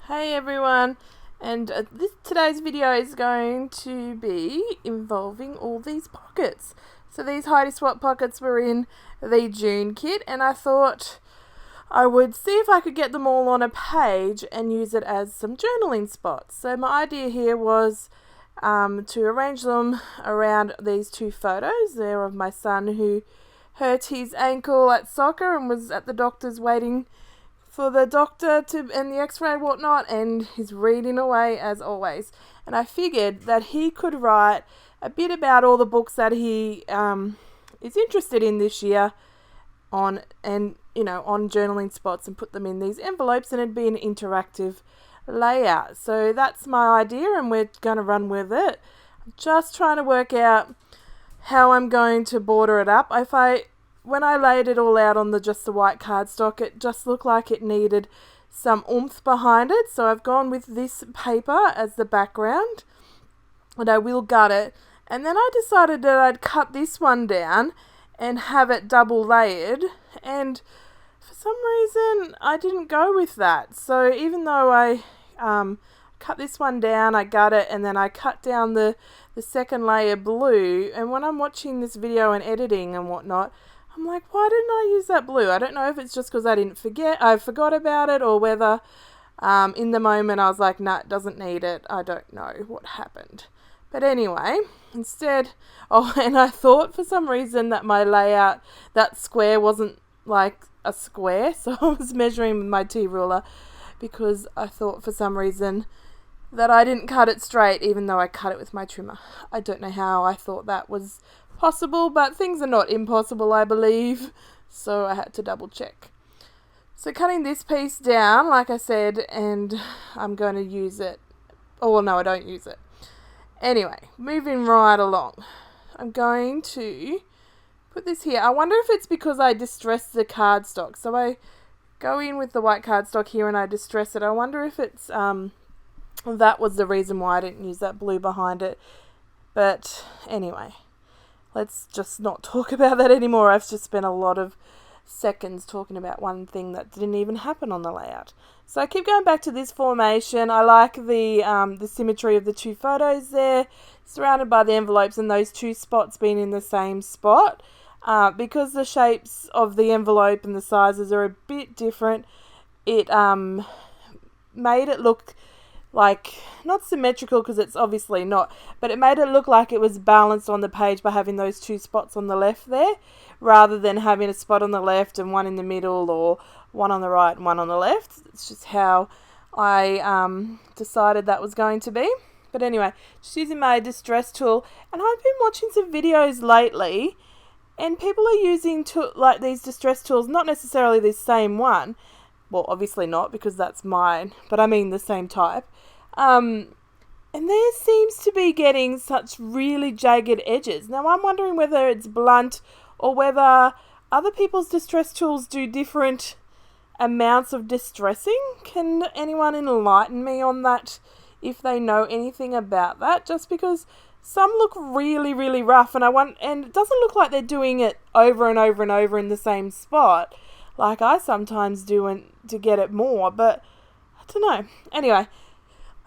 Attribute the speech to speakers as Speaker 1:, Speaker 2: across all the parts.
Speaker 1: Hey everyone, and today's video is going to be involving all these pockets. So these Heidi Swapp pockets were in the June kit, and I thought I would see if I could get them all on a page and use it as some journaling spots. So my idea here was to arrange them around these two photos. They're of my son who hurt his ankle at soccer and was at the doctor's waiting for the doctor and the x-ray and whatnot, and he's reading away as always. And I figured that he could write a bit about all the books that he is interested in this year on journaling spots and put them in these envelopes, and it'd be an interactive layout. So that's my idea, and we're going to run with it. I'm just trying to work out how I'm going to border it up. When I laid it all out on just the white cardstock, it just looked like it needed some oomph behind it. So I've gone with this paper as the background, and I will gut it. And then I decided that I'd cut this one down and have it double layered. And for some reason, I didn't go with that. So even though I cut this one down, I gut it, and then I cut down the second layer blue. And when I'm watching this video and editing and whatnot, I'm like, why didn't I use that blue? I don't know if it's just because I forgot about it, or whether in the moment I was like, nah, it doesn't need it. I don't know what happened. But anyway, instead, and I thought for some reason that my layout, that square wasn't like a square, so I was measuring with my T-ruler because I thought for some reason that I didn't cut it straight, even though I cut it with my trimmer. I don't know how I thought that was possible, but things are not impossible, I believe, so I had to double check. So cutting this piece down, like I said, and I'm going to use it. Oh, well, no, I don't use it. Anyway, moving right along. I'm going to put this here. I wonder if it's because I distressed the cardstock. So I go in with the white cardstock here and I distress it. I wonder if it's that was the reason why I didn't use that blue behind it. But anyway, let's just not talk about that anymore. I've just spent a lot of seconds talking about one thing that didn't even happen on the layout. So I keep going back to this formation. I like the symmetry of the two photos there, surrounded by the envelopes, and those two spots being in the same spot. Because the shapes of the envelope and the sizes are a bit different, it made it look like, not symmetrical because it's obviously not, but it made it look like it was balanced on the page by having those two spots on the left there, rather than having a spot on the left and one in the middle, or one on the right and one on the left. It's just how I decided that was going to be. But anyway, just using my distress tool, and I've been watching some videos lately, and people are using like these distress tools, not necessarily the same one. Well, obviously not, because that's mine, but I mean the same type. And there seems to be getting such really jagged edges. Now, I'm wondering whether it's blunt or whether other people's distress tools do different amounts of distressing. Can anyone enlighten me on that, if they know anything about that? Just because some look really, really rough, and it doesn't look like they're doing it over and over and over in the same spot, like I sometimes do to get it more, but I don't know. Anyway,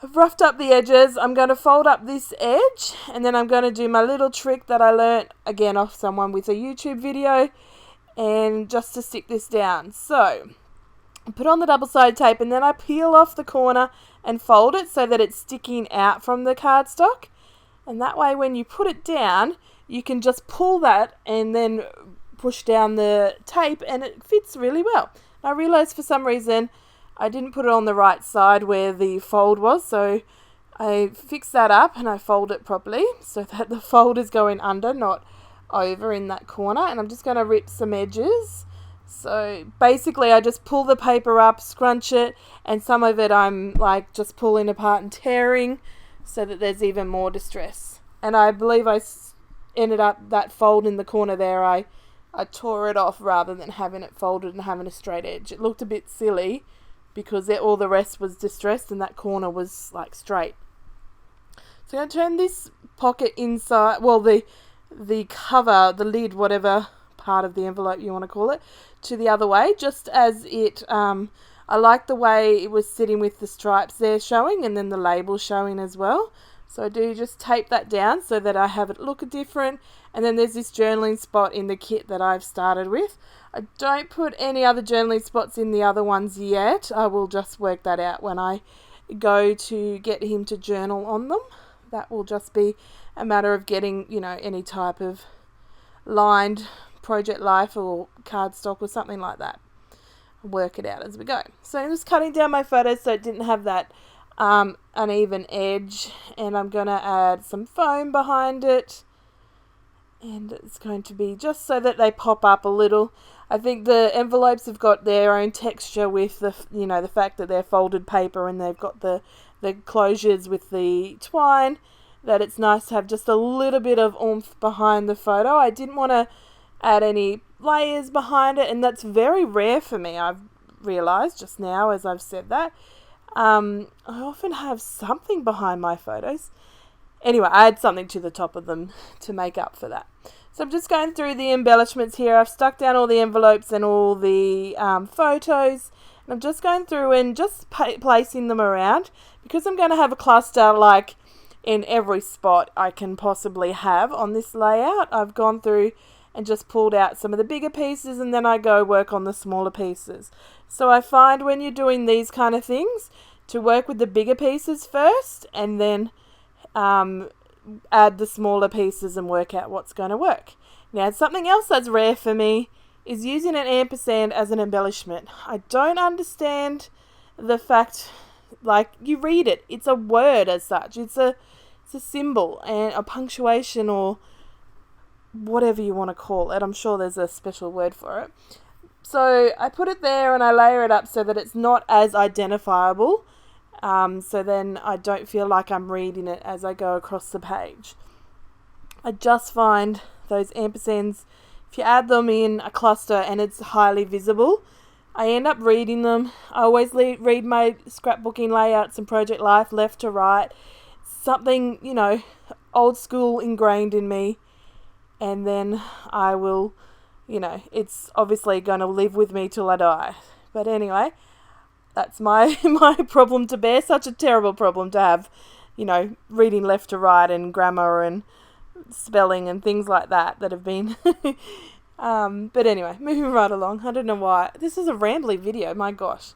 Speaker 1: I've roughed up the edges. I'm going to fold up this edge, and then I'm going to do my little trick that I learnt, again, off someone with a YouTube video, and just to stick this down. So I put on the double-sided tape, and then I peel off the corner and fold it so that it's sticking out from the cardstock. And that way, when you put it down, you can just pull that and then push down the tape, and it fits really well. I realized for some reason I didn't put it on the right side where the fold was, so I fixed that up and I fold it properly so that the fold is going under, not over in that corner. And I'm just going to rip some edges. So basically I just pull the paper up, scrunch it, and some of it I'm like just pulling apart and tearing so that there's even more distress. And I believe I ended up that fold in the corner there, I tore it off rather than having it folded and having a straight edge. It looked a bit silly because all the rest was distressed and that corner was like straight. So I'm going to turn this pocket inside, well, the cover, the lid, whatever part of the envelope you want to call it, to the other way, just as it I like the way it was sitting with the stripes there showing and then the label showing as well. So I do just tape that down so that I have it look different. And then there's this journaling spot in the kit that I've started with. I don't put any other journaling spots in the other ones yet. I will just work that out when I go to get him to journal on them. That will just be a matter of getting, any type of lined Project Life or cardstock or something like that. Work it out as we go. So I'm just cutting down my photos so it didn't have that uneven edge, and I'm going to add some foam behind it, and it's going to be just so that they pop up a little. I think the envelopes have got their own texture with the fact that they're folded paper and they've got the closures with the twine, that it's nice to have just a little bit of oomph behind the photo. I didn't want to add any layers behind it, and that's very rare for me. I've realised just now as I've said that. I often have something behind my photos. Anyway, I add something to the top of them to make up for that. So I'm just going through the embellishments here. I've stuck down all the envelopes and all the photos. And I'm just going through and just placing them around, because I'm going to have a cluster like in every spot I can possibly have on this layout. I've gone through and just pulled out some of the bigger pieces, and then I go work on the smaller pieces. So I find when you're doing these kind of things, to work with the bigger pieces first and then add the smaller pieces and work out what's going to work. Now, something else that's rare for me is using an ampersand as an embellishment. I don't understand the fact, like, you read it, it's a word as such, it's a symbol and a punctuation or whatever you want to call it. I'm sure there's a special word for it. So I put it there and I layer it up so that it's not as identifiable. So then I don't feel like I'm reading it as I go across the page. I just find those ampersands, if you add them in a cluster and it's highly visible, I end up reading them. I always read my scrapbooking layouts and Project Life left to right. Something, old school ingrained in me. And then I will, it's obviously going to live with me till I die. But anyway, that's my problem to bear. Such a terrible problem to have, reading left to right and grammar and spelling and things like that have been. But anyway, moving right along. I don't know why. This is a rambly video, my gosh.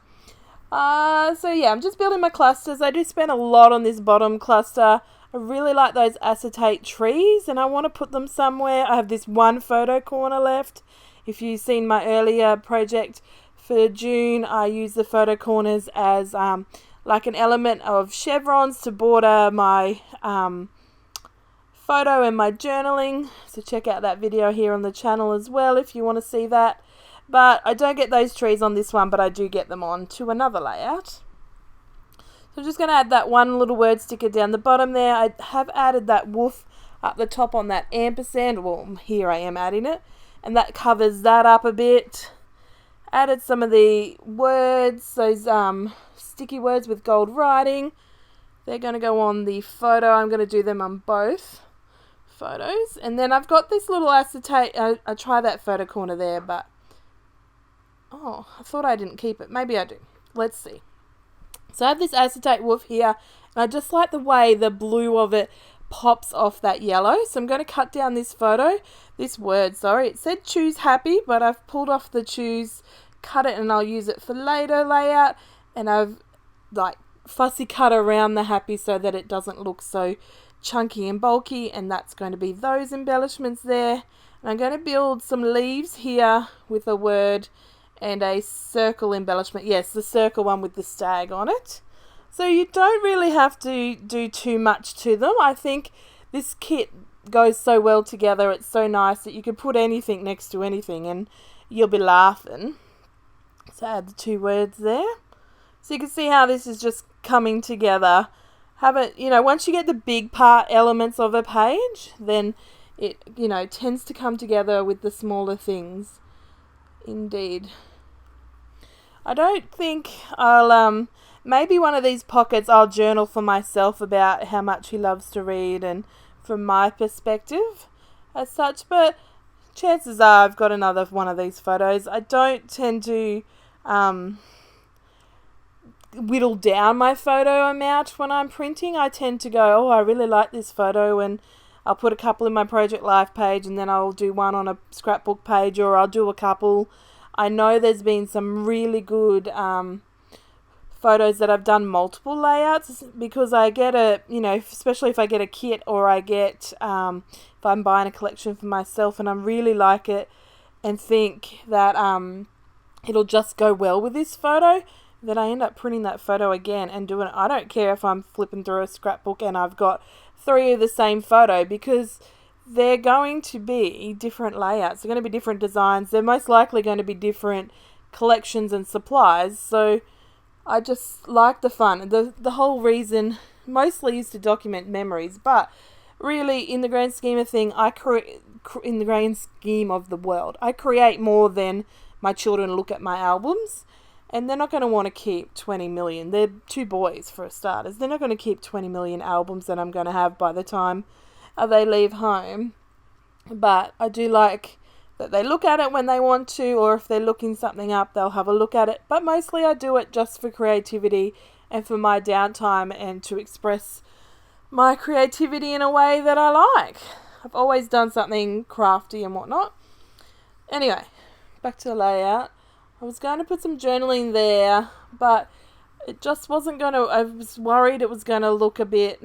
Speaker 1: So yeah, I'm just building my clusters. I do spend a lot on this bottom cluster. I really like those acetate trees and I want to put them somewhere. I have this one photo corner left. If you've seen my earlier project for June, I use the photo corners as like an element of chevrons to border my photo and my journaling. So check out that video here on the channel as well if you want to see that. But I don't get those trees on this one, but I do get them on to another layout. So I'm just going to add that one little word sticker down the bottom there. I have added that woof up the top on that ampersand. Well, here I am adding it. And that covers that up a bit. Added some of the words, those sticky words with gold writing. They're going to go on the photo. I'm going to do them on both photos. And then I've got this little acetate. I try that photo corner there, but oh, I thought I didn't keep it. Maybe I do. Let's see. So I have this acetate woof here, and I just like the way the blue of it pops off that yellow. So I'm going to cut down this word, it said choose happy, but I've pulled off the choose, cut it, and I'll use it for later layout, and I've like fussy cut around the happy so that it doesn't look so chunky and bulky, and that's going to be those embellishments there. And I'm going to build some leaves here with a word and a circle embellishment. Yes, the circle one with the stag on it. So you don't really have to do too much to them. I think this kit goes so well together. It's so nice that you can put anything next to anything and you'll be laughing. So add the two words there. So you can see how this is just coming together. Once you get the big part elements of a page, then it, tends to come together with the smaller things. Indeed. I don't think I'll, maybe one of these pockets I'll journal for myself about how much he loves to read and from my perspective as such, but chances are I've got another one of these photos. I don't tend to whittle down my photo amount when I'm printing. I tend to go, oh, I really like this photo, and I'll put a couple in my Project Life page, and then I'll do one on a scrapbook page, or I'll do a couple. I know there's been some really good photos that I've done multiple layouts, because I get especially if I get a kit, or I get, if I'm buying a collection for myself and I really like it and think that it'll just go well with this photo, then I end up printing that photo again and doing it. I don't care if I'm flipping through a scrapbook and I've got 3 of the same photo, because they're going to be different layouts. They're going to be different designs. They're most likely going to be different collections and supplies. So I just like the fun. The whole reason mostly is to document memories, but really, in the grand scheme of thing, in the grand scheme of the world, I create more than my children look at my albums. And they're not going to want to keep 20 million. They're 2 boys, for starters. They're not going to keep 20 million albums that I'm going to have by the time they leave home. But I do like that they look at it when they want to, or if they're looking something up, they'll have a look at it. But mostly I do it just for creativity and for my downtime, and to express my creativity in a way that I like. I've always done something crafty and whatnot. Anyway, back to the layout. I was going to put some journaling there, but it just wasn't going to, I was worried it was going to look a bit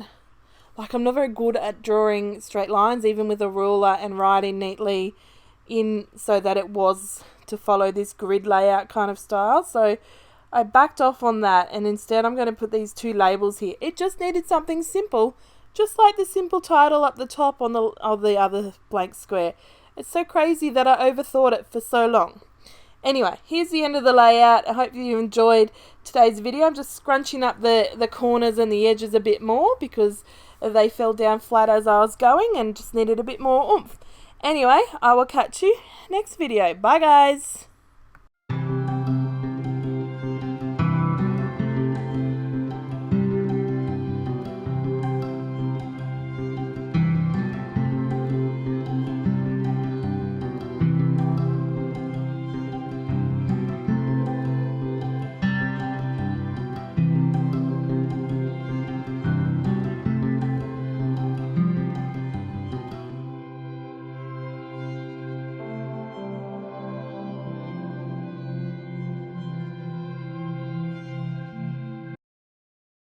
Speaker 1: like I'm not very good at drawing straight lines, even with a ruler, and writing neatly in so that it was to follow this grid layout kind of style. So I backed off on that, and instead I'm going to put these 2 labels here. It just needed something simple, just like the simple title up the top on the other blank square. It's so crazy that I overthought it for so long. Anyway, here's the end of the layout. I hope you enjoyed today's video. I'm just scrunching up the corners and the edges a bit more, because they fell down flat as I was going and just needed a bit more oomph. Anyway, I will catch you next video. Bye, guys.